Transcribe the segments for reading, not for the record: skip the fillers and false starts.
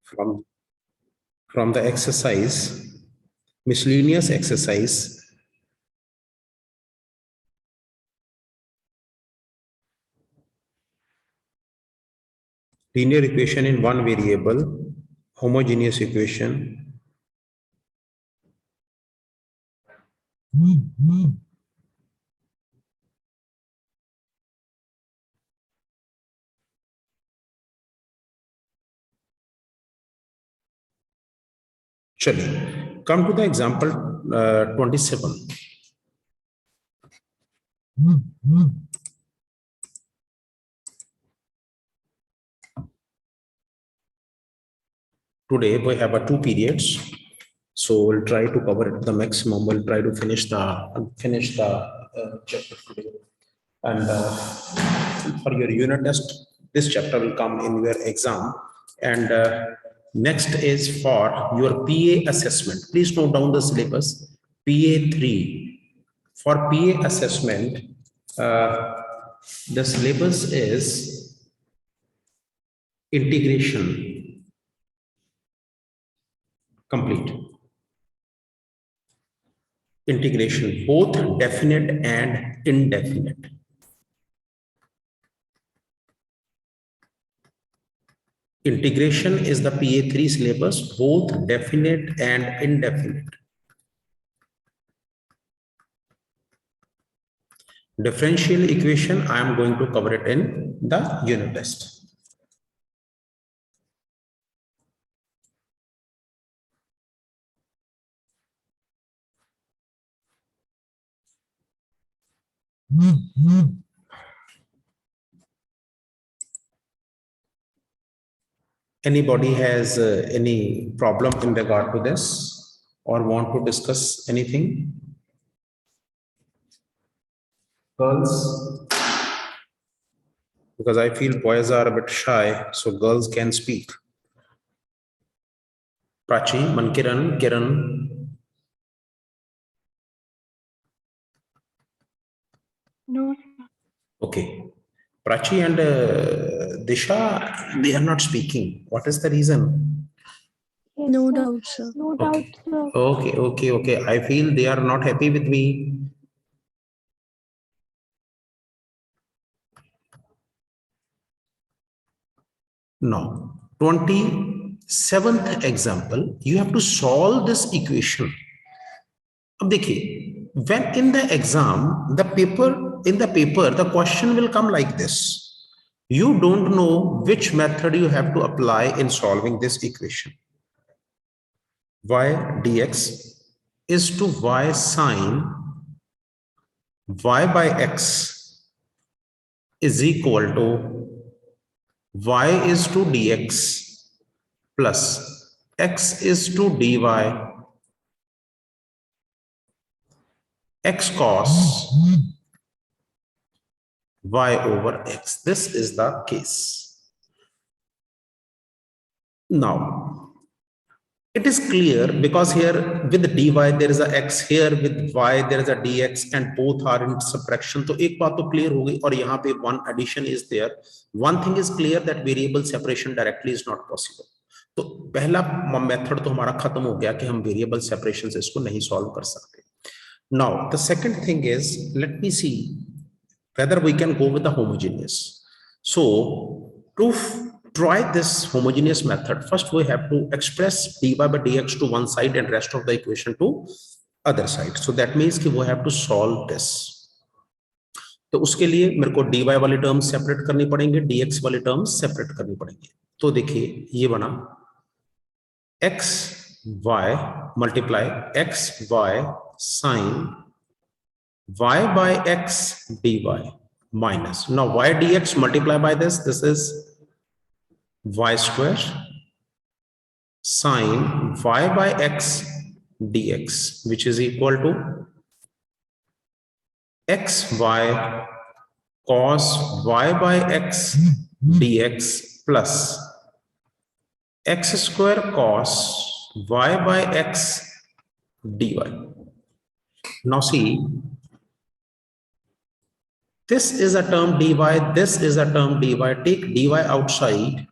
from the exercise, miscellaneous exercise. Linear equation in one variable, homogeneous equation. Chaliye, come to the example 27. Today we have 2 periods, so we'll try to cover the maximum. We'll try to finish the chapter today. And for your unit test, this chapter will come in your exam. And next is for your PA assessment. Please note down the syllabus. PA3. For PA assessment, the syllabus is integration complete. Integration, both definite and indefinite. Integration is the PA3 syllabus, both definite and indefinite. Differential equation, I am going to cover it in the unit test. Anybody has any problem in regard to this or want to discuss anything? Girls? Because I feel boys are a bit shy, so girls can speak. Prachi, Mankiran, Kiran. No. Okay. Prachi and Disha, they are not speaking. What is the reason? No doubt, sir. No doubt, sir. Okay. I feel they are not happy with me. No. 27th example, you have to solve this equation. अब देखिए, when in the exam, the paper, the question will come like this. You don't know which method you have to apply in solving this equation. Y dx is to y sine y by x is equal to y is to dx plus x is to dy x cos y over x. This is the case. Now, it is clear because here with dy there is a x, here with y there is a dx, and both are in subtraction. So एक बात तो clear हो गई, और यहाँ पे one addition is there. One thing is clear that variable separation directly is not possible. तो पहला मेथड तो हमारा खत्म हो गया कि हम वेरिएबल सेपरेशन से इसको नहीं सॉल्व कर सकते. Now the second thing is, let me see whether we can go with the homogeneous. So to try this homogeneous method, first we have to express dy by dx to one side and rest of the equation to other side. So that means कि we have to solve this. तो उसके लिए मेरे को dy वाली terms separate करनी पड़ेंगे, dx वाली टर्म्स सेपरेट करनी पड़ेंगे. तो देखिए ये बना x y multiply x y sine y by x dy minus, now y dx multiply by this is y square sine y by x dx, which is equal to xy cos y by x dx plus x square cos y by x dy. Now see, this is a term dy, this is a term dy. Take dy outside.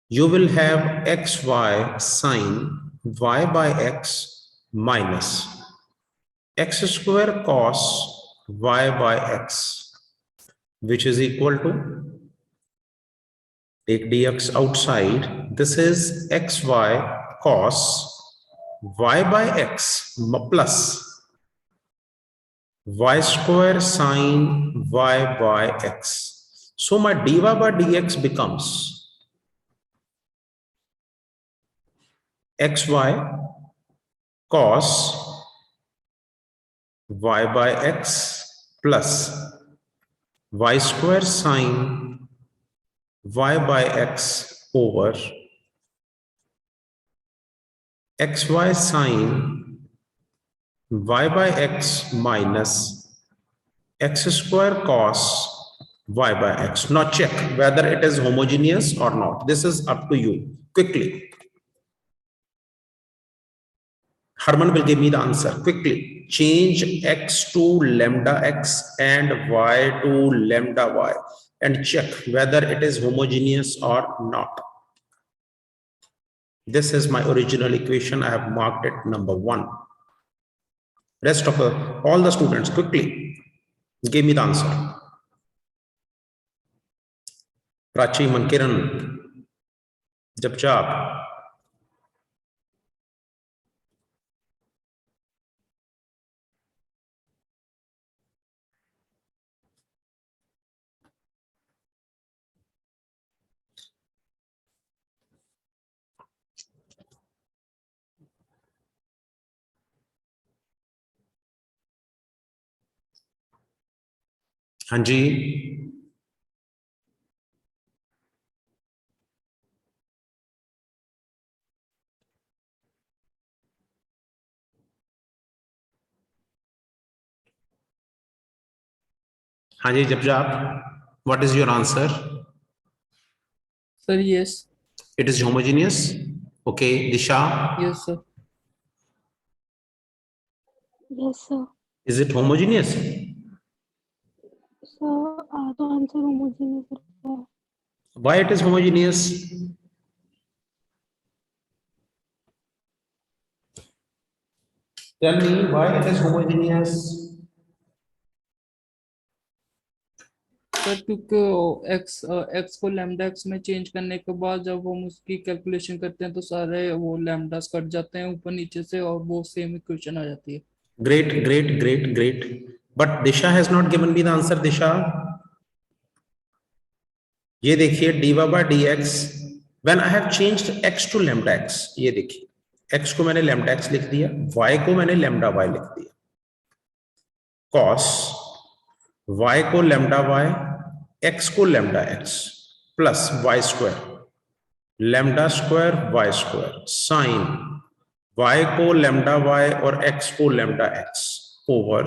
you will have xy sine y by x minus x square cos y by x, which is equal to, take dx outside, this is xy cos y by x plus y square sine y by x. So my dy by dx becomes xy cos y by x plus y square sine y by x over xy sine y by x minus x square cos y by x. Now check whether it is homogeneous or not. This is up to you. Quickly. Harman will give me the answer. Quickly. Change x to lambda x and y to lambda y and check whether it is homogeneous or not. This is my original equation. I have marked it number 1. Rest of all the students, quickly give me the answer. Prachi, Mankiran, Japchap. हाँ जी, हाँ जी जपजाप, what is your answer? Sir, yes. It is homogeneous. Okay, Disha. Yes, sir. Yes, sir. Is it homogeneous? So, the answer homogeneous. Why it is homogeneous? Tell me why it is homogeneous. Sir क्योंकि x को lambda x में change करने के बाद जब हम उसकी calculation करते हैं तो सारे वो लैम्डास कट जाते हैं ऊपर नीचे से और वो सेम इक्वेशन आ जाती है. Great, great, great, great. But Disha has not given me the answer. Disha, ये देखिए dy by dx when I have changed x to lambda x, ये देखिए x को मैंने lambda x लिख दिया, y को मैंने lambda y लिख दिया, cos y को lambda y, x को lambda x plus y square, lambda square y square, sin y को lambda y और x को lambda x over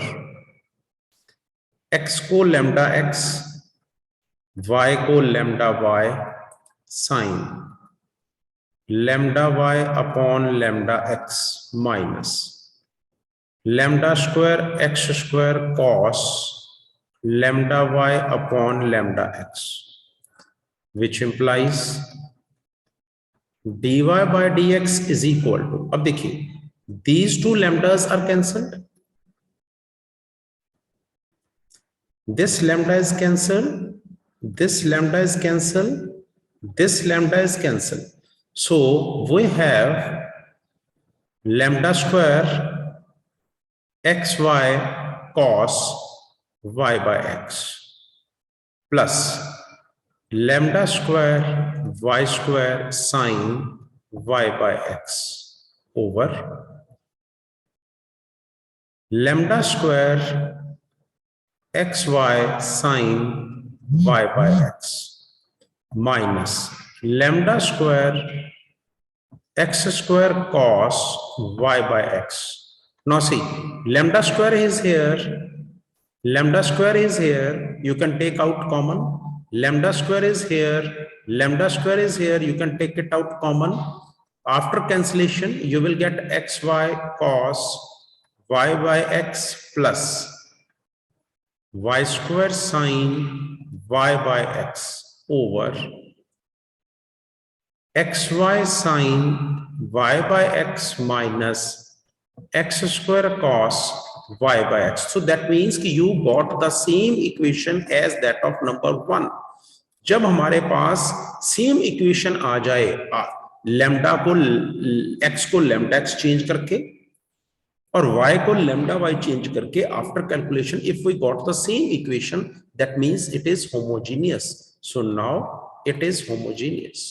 x को lambda x, y को lambda y sin lambda y upon lambda x minus lambda square x square cos lambda y upon lambda x, which implies dy by dx is equal to, अब देखिए these two lambdas are cancelled, this lambda is cancelled, this lambda is cancelled, this lambda is cancelled. So we have lambda square xy cos y by x plus lambda square y square sin y by x over lambda square xy sin y by x minus lambda square x square cos y by x. Now see, lambda square is here, lambda square is here, you can take out common, lambda square is here, lambda square is here, you can take it out common. After cancellation, you will get xy cos y by x plus y square sin y by x over xy sine y by x minus x square cos y by x. So that means कि you got the same equation as that of number 1. जब हमारे पास same equation आ जाए lambda को x को lambda x change करके और y को lambda y change करके after calculation if we got the same equation that means it is homogeneous. So now it is homogeneous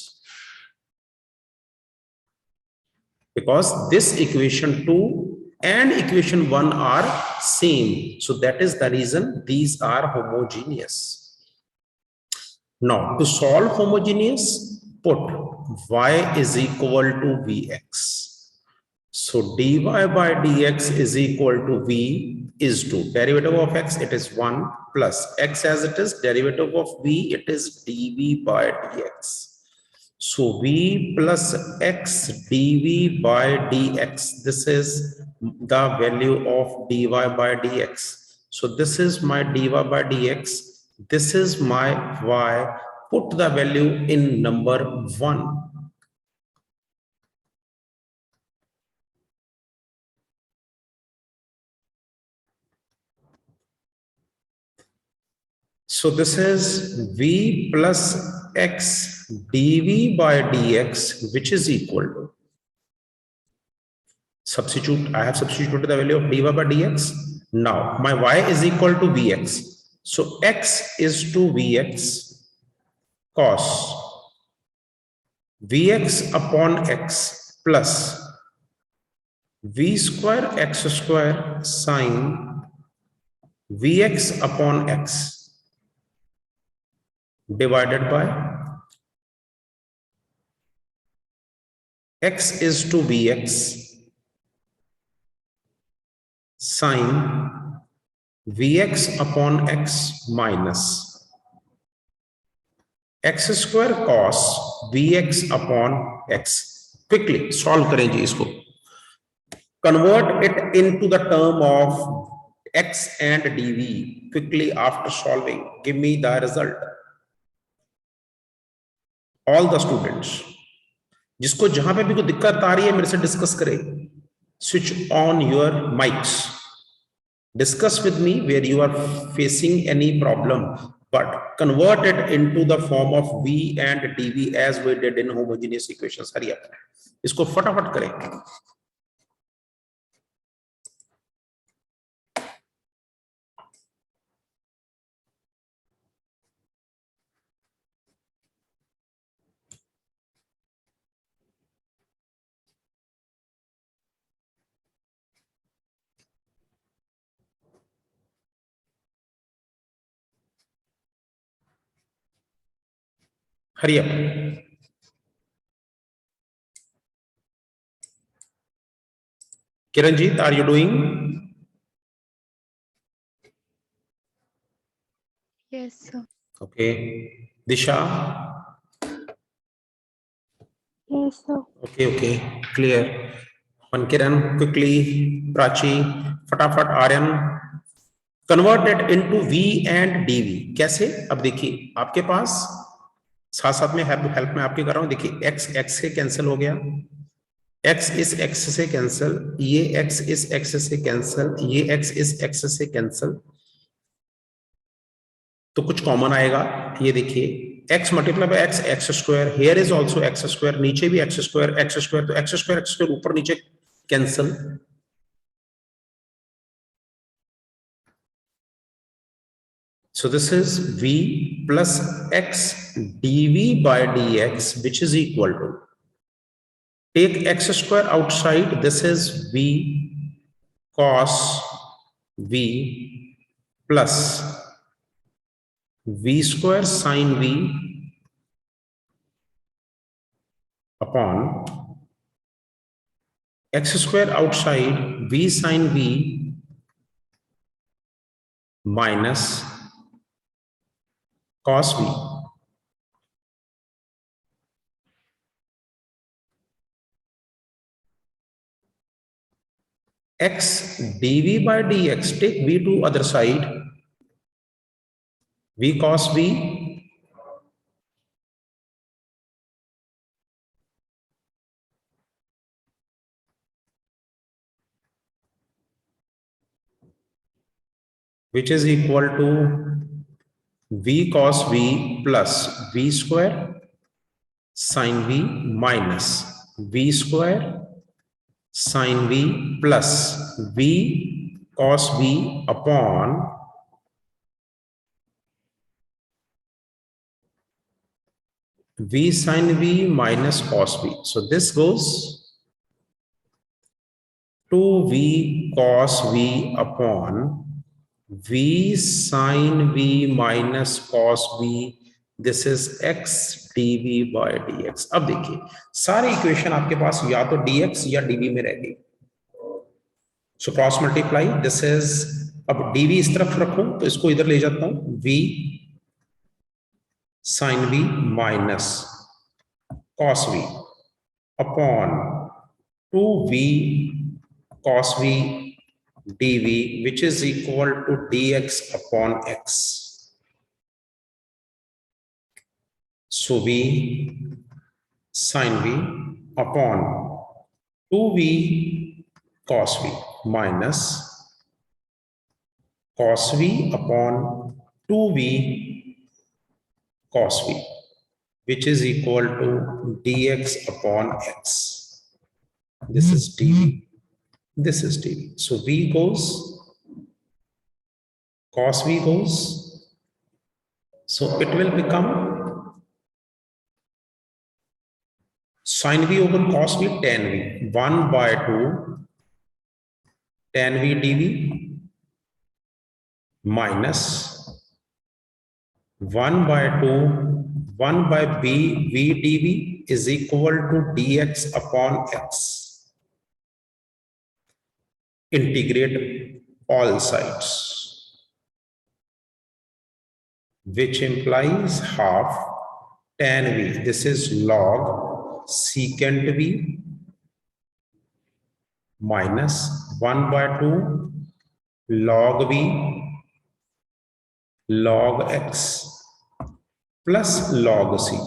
because this equation 2 and equation 1 are same, so that is the reason these are homogeneous. Now to solve homogeneous, put y is equal to vx. So dy by dx is equal to v is 2, derivative of x it is 1 plus x as it is, derivative of v it is dv by dx. So v plus x dv by dx, this is the value of dy by dx. So this is my dy by dx, this is my y. Put the value in number 1. So this is v plus x dv by dx, which is equal to, substitute, I have substituted the value of dy by dx. Now my y is equal to vx. So x is to vx cos vx upon x plus v square x square sine vx upon x divided by x is to vx sine vx upon x minus x square cos vx upon x. Quickly solve करें जी इसको. Convert it into the term of x and dv. Quickly after solving, give me the result. All the students, जिसको जहां पे भी कोई दिक्कत आ रही है मेरे से डिस्कस करें. Switch on your mics. Discuss with me where you are facing any problem, but convert it into the form of v and dv as we did in homogeneous equations. Hurry up, इसको फटाफट करें. Hurry up. Kiranjit, are you doing? Yes, sir. Okay. Disha? Yes, sir. Okay, clear. Kiran, quickly. Prachi, फटाफट. Aryan, convert it into v and dv. कैसे? अब देखिए आपके पास साथ साथ में हेल्प में आपके कर रहा हूं. देखिए x से कैंसिल हो गया, x इस x से कैंसिल, ये x इस x से कैंसिल, ये x इस x से कैंसिल, तो कुछ कॉमन आएगा. ये देखिए x multiply by x, x square, here is also x square, नीचे भी एक्स स्क्वायर, तो एक्स स्क्वायर ऊपर नीचे cancel. So this is v plus x dv by dx, which is equal to, take x square outside, this is v cos v plus v square sin v upon x square outside, v sin v minus cos v. X dv by dx, take v to other side, v cos v which is equal to v cos v plus v square sin v minus v square sin v plus v cos v upon v sin v minus cos v. So this goes 2v cos v upon v sin v minus cos v. This is x dv by dx. अब देखिए सारे equation आपके पास या तो dx या dv में रहेगी. So cross multiply, this is, अब dv इस तरफ रखूं तो इसको इधर ले जाता हूं, v sin v minus cos v upon 2v cos v dv, which is equal to dx upon x. So v sin v upon 2v cos v minus cos v upon 2v cos v, which is equal to dx upon x. This is dv, this is dv. So v goes, cos v goes, so it will become sin v over cos v tan v, 1 by 2 tan v dv minus 1 by 2 1 by b v dv is equal to dx upon x. Integrate all sides, which implies half tan v, this is log secant v minus 1 by 2 log v log x plus log c.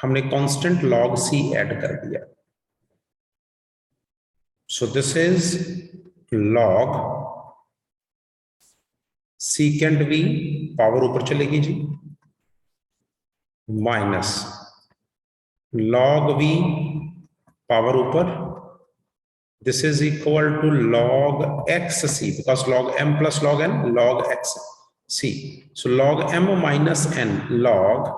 हमने constant log c add कर दिया. So this is log secant v, power ऊपर चलेगी जी, minus log v power ऊपर, this is equal to log xc, because log m plus log n, log xc. So log m minus n log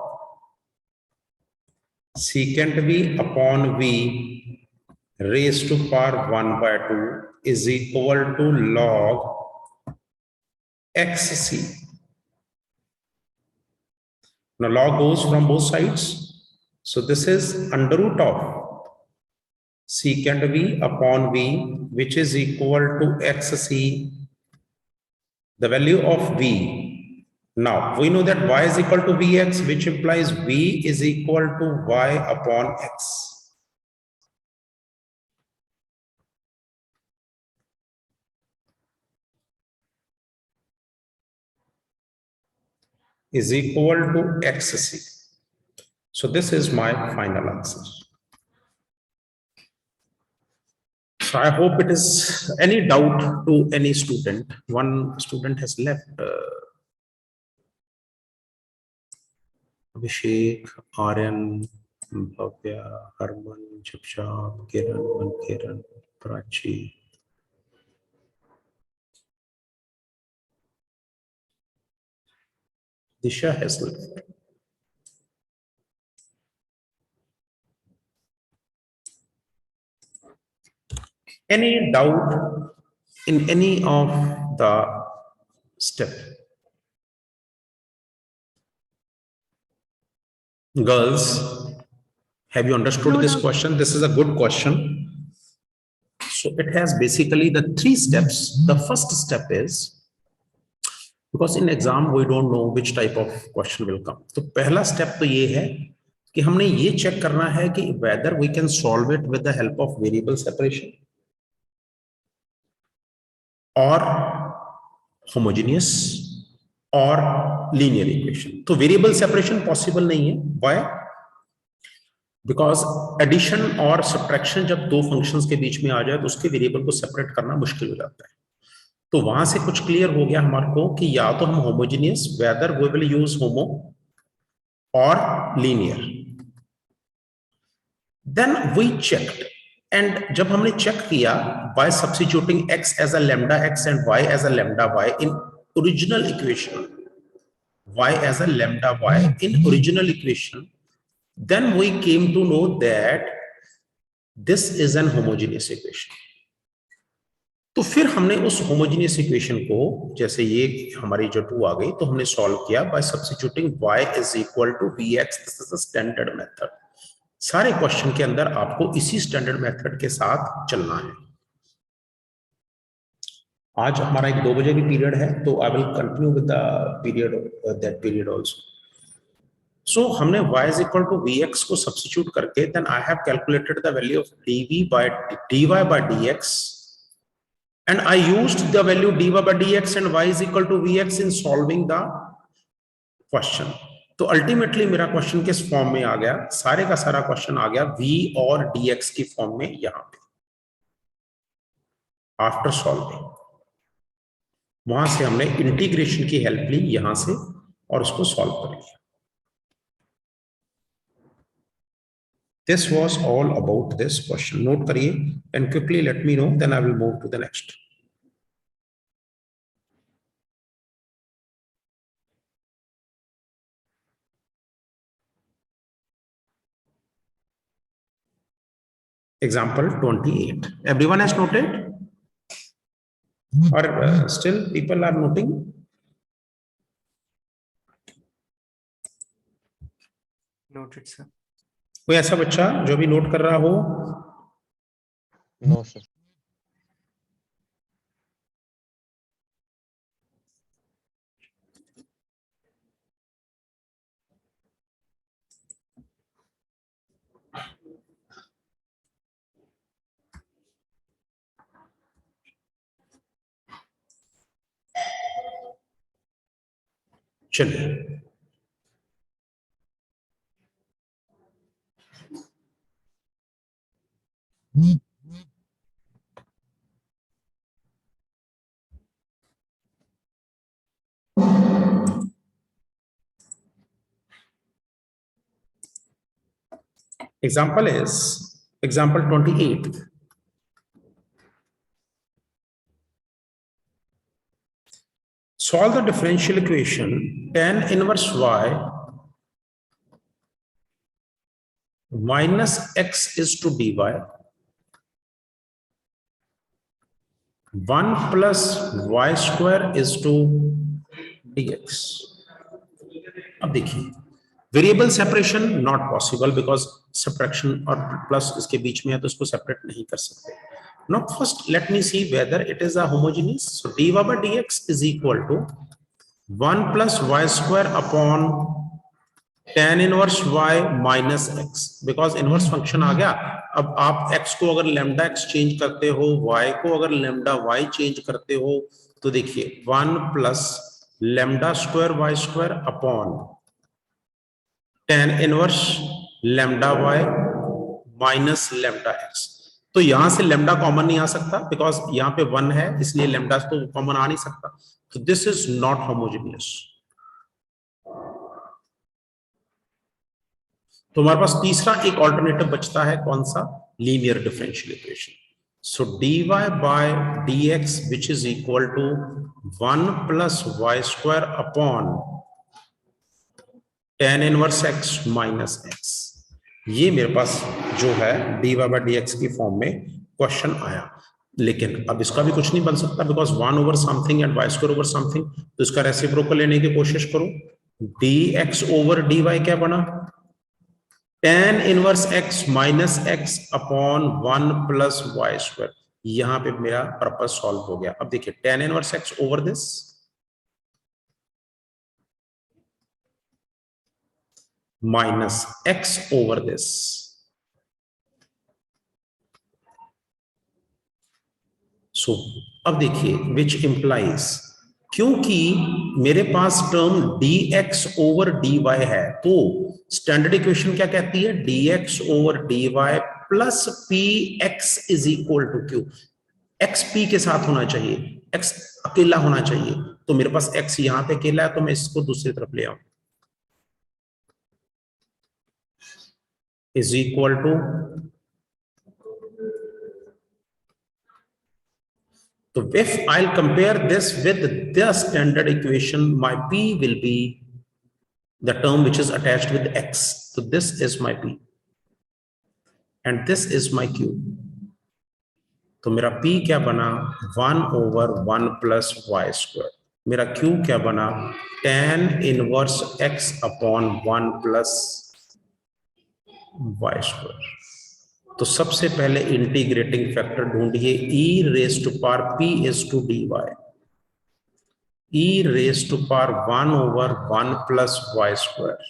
secant v upon v raised to power 1 by 2 is equal to log xc. Now log goes from both sides. So this is under root of secant v upon v, which is equal to xc, the value of v. Now we know that y is equal to vx, which implies v is equal to y upon x. Is equal to xc. So this is my final answer. So I hope it is any doubt to any student. One student has left. Abhishek, Aryan, Bhavya, Harman, Chipshab, Kiran, Mankiran, Prachi. Disha has left. Any doubt in any of the step? Girls, have you understood No this doubt. question? This is a good question. So it has basically the 3 steps. The first step is, because in exam we don't know which type of question will come. तो पहला step तो ये है कि हमने ये check करना है कि whether we can solve it with the help of variable separation or homogeneous or linear equation. तो variable separation possible नहीं है. Why? Because addition और subtraction जब दो functions के बीच में आ जाए तो उसके variable को separate करना मुश्किल हो जाता है. तो वहां से कुछ क्लियर हो गया हमारे को कि या तो हम homogeneous, whether we will use homo और linear. Then we checked, and जब हमने चेक किया by substituting x as a lambda x and y as a lambda y in original equation, y as a lambda y in original equation, then we came to know that this is an homogeneous equation. तो फिर हमने उस homogeneous equation को, जैसे ये हमारी जो 2 आ गई, तो हमने सॉल्व किया by substituting y is equal to vx. This is a standard method. सारे क्वेश्चन के अंदर आपको इसी स्टैंडर्ड मेथड के साथ चलना है। आज हमारा एक 2 बजे की पीरियड है, तो I will continue with the period, that period also. So हमने y is equal to vx को सब्स्टिट्यूट करके, then I have calculated the value of dy by dx, and I used the value dy by dx and y is equal to vx in solving the question. तो ultimately मेरा question किस form में आ गया? सारे का सारा question आ गया v और dx की फॉर्म में यहां पे, आफ्टर सॉल्विंग। वहां से हमने इंटीग्रेशन की हेल्प ली यहां से और उसको सॉल्व कर लिया। This was all about this question. Note करिए and quickly let me know, then I will move to the next. Example 28. Everyone has noted? Or still people are noting? Noted, sir. कोई ऐसा बच्चा जो भी note कर रहा हो? No, sir. चलिए, example is example 28. Solve the differential equation tan inverse y minus x is to dy 1 plus y square is to dx. अब देखिए, variable separation not possible because subtraction और प्लस इसके बीच में है, तो इसको सेपरेट नहीं कर सकते। Now first let me see whether it is a homogeneous. So dy by dx is equal to 1 plus y square upon tan inverse y minus x, because inverse function आ गया। अब आप x को अगर lambda x change करते हो, y को अगर lambda y चेंज करते हो, तो देखिए 1 plus lambda square y square upon tan inverse lambda y minus lambda x। तो यहां से लैम्डा कॉमन नहीं आ सकता बिकॉज यहां पे 1 है, इसलिए लैम्डा तो कॉमन आ नहीं सकता। तो दिस इज नॉट होमोजेनियस। तो हमारे पास तीसरा एक ऑल्टरनेटिव बचता है, कौन सा? Linear differential equation. So dy by dx which is equal to 1 plus y square upon tan inverse x minus x। ये मेरे पास जो है dy by dx की फॉर्म में क्वेश्चन आया, लेकिन अब इसका भी कुछ नहीं बन सकता because 1 over something and y square over something. तो इसका रेसिप्रोकल लेने की कोशिश करो। dx over dy क्या बना? tan inverse x minus x upon 1 plus y square। यहां पे मेरा पर्पस सॉल्व हो गया। अब देखिए tan inverse x over this minus x over this। सो अब देखिए which implies, क्योंकि मेरे पास टर्म dx over dy है, तो स्टैंडर्ड इक्वेशन क्या कहती है? dx over dy plus px is equal to q। x p के साथ होना चाहिए। x अकेला होना चाहिए, तो मेरे पास x यहां पे अकेला है, तो मैं इसको दूसरी तरफ ले आऊं, is equal to, so if I'll compare this with the standard equation, my p will be the term which is attached with x. So this is my p and this is my q. तो मेरा p क्या बना 1/1 plus y square. मेरा q क्या बना tan inverse x upon 1 plus y square. तो सबसे पहले इंटीग्रेटिंग फैक्टर ढूंढिए, e raised to power p is to dy, e raised to power 1/1 plus y square,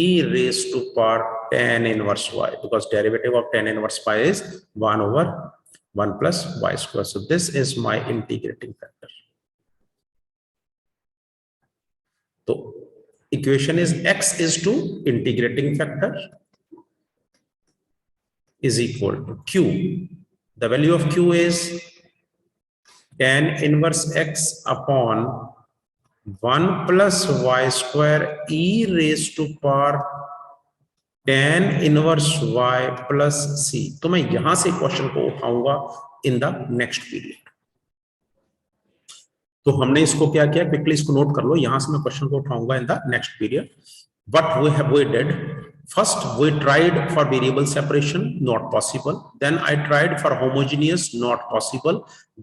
e raised to power tan inverse y, because derivative of tan inverse pi is 1/1 plus y square. So this is my integrating factor. So equation is x is to integrating factor is equal to q. The value of q is tan inverse x upon 1 plus y square e raised to power tan inverse y plus c. तो मैं यहां से question को उठाऊंगा in the next period. तो हमने इसको क्या किया, क्विकली इसको नोट कर लो, यहां से मैं क्वेश्चन को उठाऊंगा in the next period. What we did, first we tried for variable separation, not possible. Then I tried for homogeneous, not possible.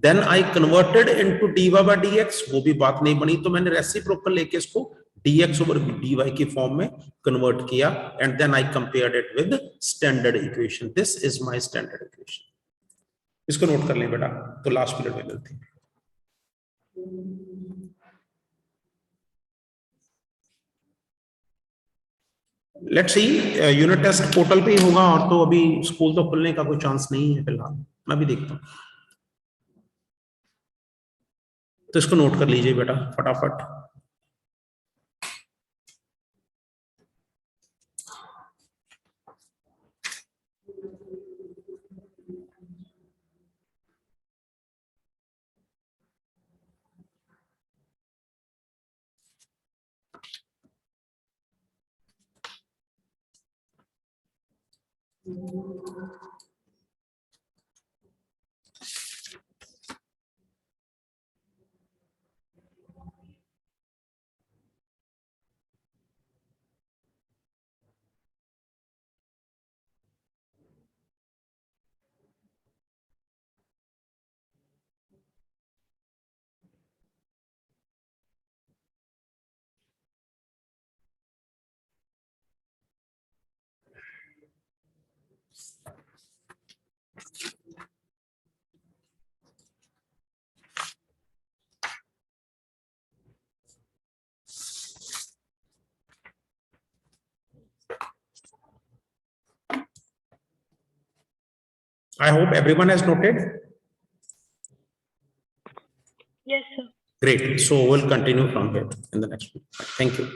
Then I converted into dy by dx, वो भी बात नहीं बनी, तो मैंने रेसिप्रोकल लेके इसको dx over dy की फॉर्म में कन्वर्ट किया, and then I compared it with standard equation. This is my standard equation. इसको नोट कर लें बेटा, तो लास्ट पीरियड में मिलती है. Let's see, unit test portal पे ही होगा, और तो अभी स्कूल तो खुलने का कोई चांस नहीं है फिलहाल. मैं भी देखता हूं, तो इसको नोट कर लीजिए बेटा फटाफट. I hope everyone has noted. Yes, sir. Great. So we'll continue from here in the next week. Thank you.